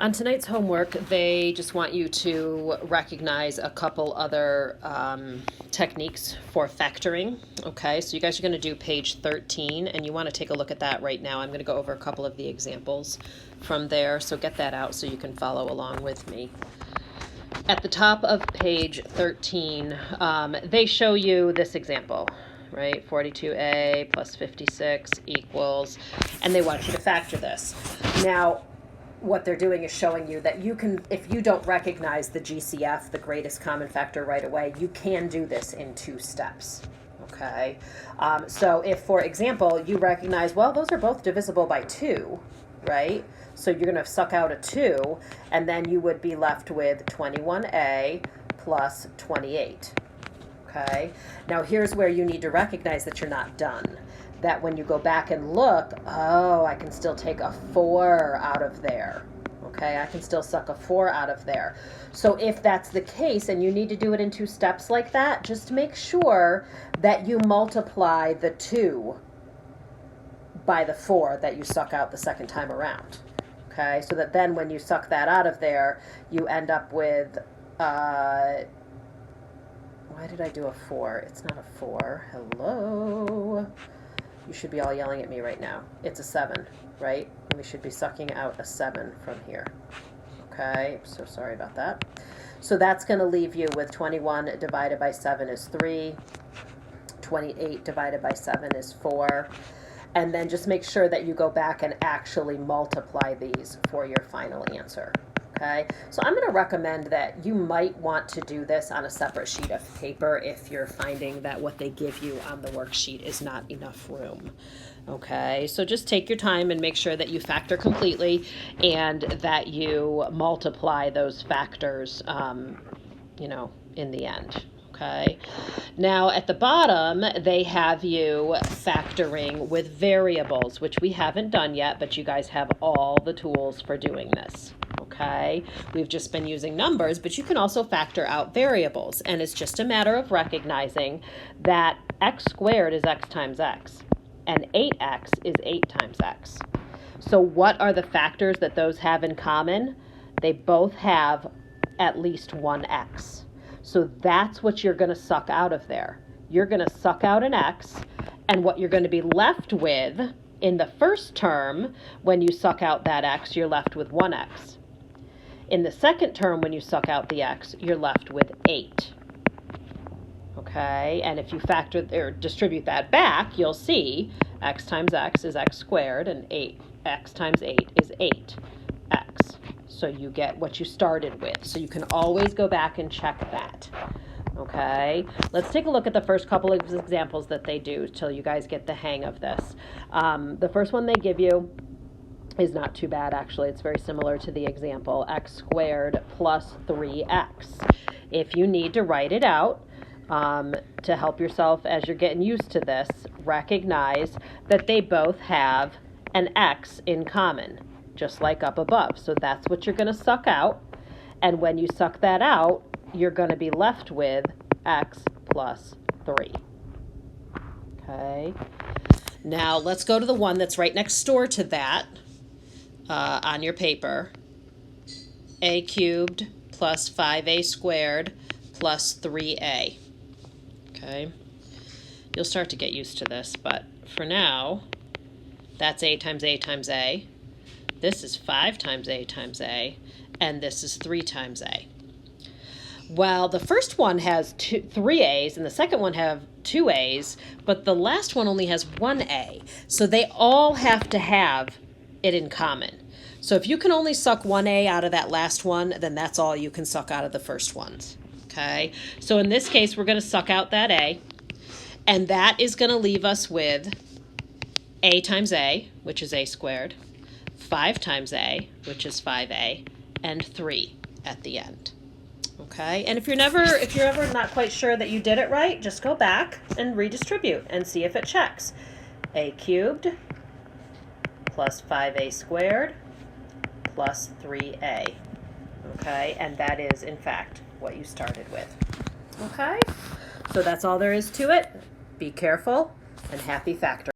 On tonight's homework, they just want you to recognize a couple other techniques for factoring. Okay, so you guys are going to do page 13, and you want to take a look at that right now. I'm going to go over a couple of the examples from there, so get that out so you can follow along with me. At the top of page 13, they show you this example, right? 42a plus 56 equals, and they want you to factor this. Now, what they're doing is showing you that you can, if you don't recognize the GCF, the greatest common factor, right away, you can do this in 2 steps. Okay, so if, for example, you recognize, well, those are both divisible by 2, right? So you're going to suck out a 2, and then you would be left with 21a plus 28. Okay, now here's where you need to recognize that you're not done. That when you go back and look, oh, I can still take a 4 out of there. Okay, I can still suck a 4 out of there. So if that's the case and you need to do it in 2 steps like that, just make sure that you multiply the 2 by the 4 that you suck out the second time around. Okay, so that then when you suck that out of there, you end up with, why did I do a 4? It's not a 4. Hello? You should be all yelling at me right now. It's a 7, right? And we should be sucking out a 7 from here. Okay, I'm so sorry about that. So that's going to leave you with 21 divided by 7 is 3. 28 divided by 7 is 4. And then just make sure that you go back and actually multiply these for your final answer. Okay, so I'm going to recommend that you might want to do this on a separate sheet of paper if you're finding that what they give you on the worksheet is not enough room. Okay, so just take your time and make sure that you factor completely and that you multiply those factors, in the end. Okay, now at the bottom they have you factoring with variables, which we haven't done yet, but you guys have all the tools for doing this. Okay, we've just been using numbers, but you can also factor out variables, and it's just a matter of recognizing that x squared is x times x, and 8x is 8 times x. So what are the factors that those have in common? They both have at least one x. So that's what you're going to suck out of there. You're going to suck out an x, and what you're going to be left with in the first term, when you suck out that x, you're left with 1x. In the second term, when you suck out the x, you're left with 8. Okay, and if you factor or distribute that back, you'll see x times x is x squared, and x times 8 is 8x. So you get what you started with. So you can always go back and check that. Okay, let's take a look at the first couple of examples that they do till you guys get the hang of this. The first one they give you is not too bad, actually. It's very similar to the example, x squared plus 3x. If you need to write it out to help yourself as you're getting used to this, recognize that they both have an x in common, just like up above. So that's what you're going to suck out. And when you suck that out, you're going to be left with x plus 3. Okay. Now let's go to the one that's right next door to that. On your paper, a cubed plus 5a squared plus 3a. Okay, you'll start to get used to this, but for now, that's a times a times a. This is 5 times a times a, and this is 3 times a. Well, the first one has 3 a's, and the second one have 2 a's, but the last one only has 1 a. So they all have to have it in common. So if you can only suck 1a out of that last one, then that's all you can suck out of the first ones. Okay, so in this case, we're going to suck out that a, and that is going to leave us with a times a, which is a squared, 5 times a, which is 5a, and 3 at the end. Okay, and if you're ever not quite sure that you did it right, just go back and redistribute and see if it checks. A cubed plus 5a squared plus 3a. Okay, and that is, in fact, what you started with. Okay, so that's all there is to it. Be careful and happy factoring.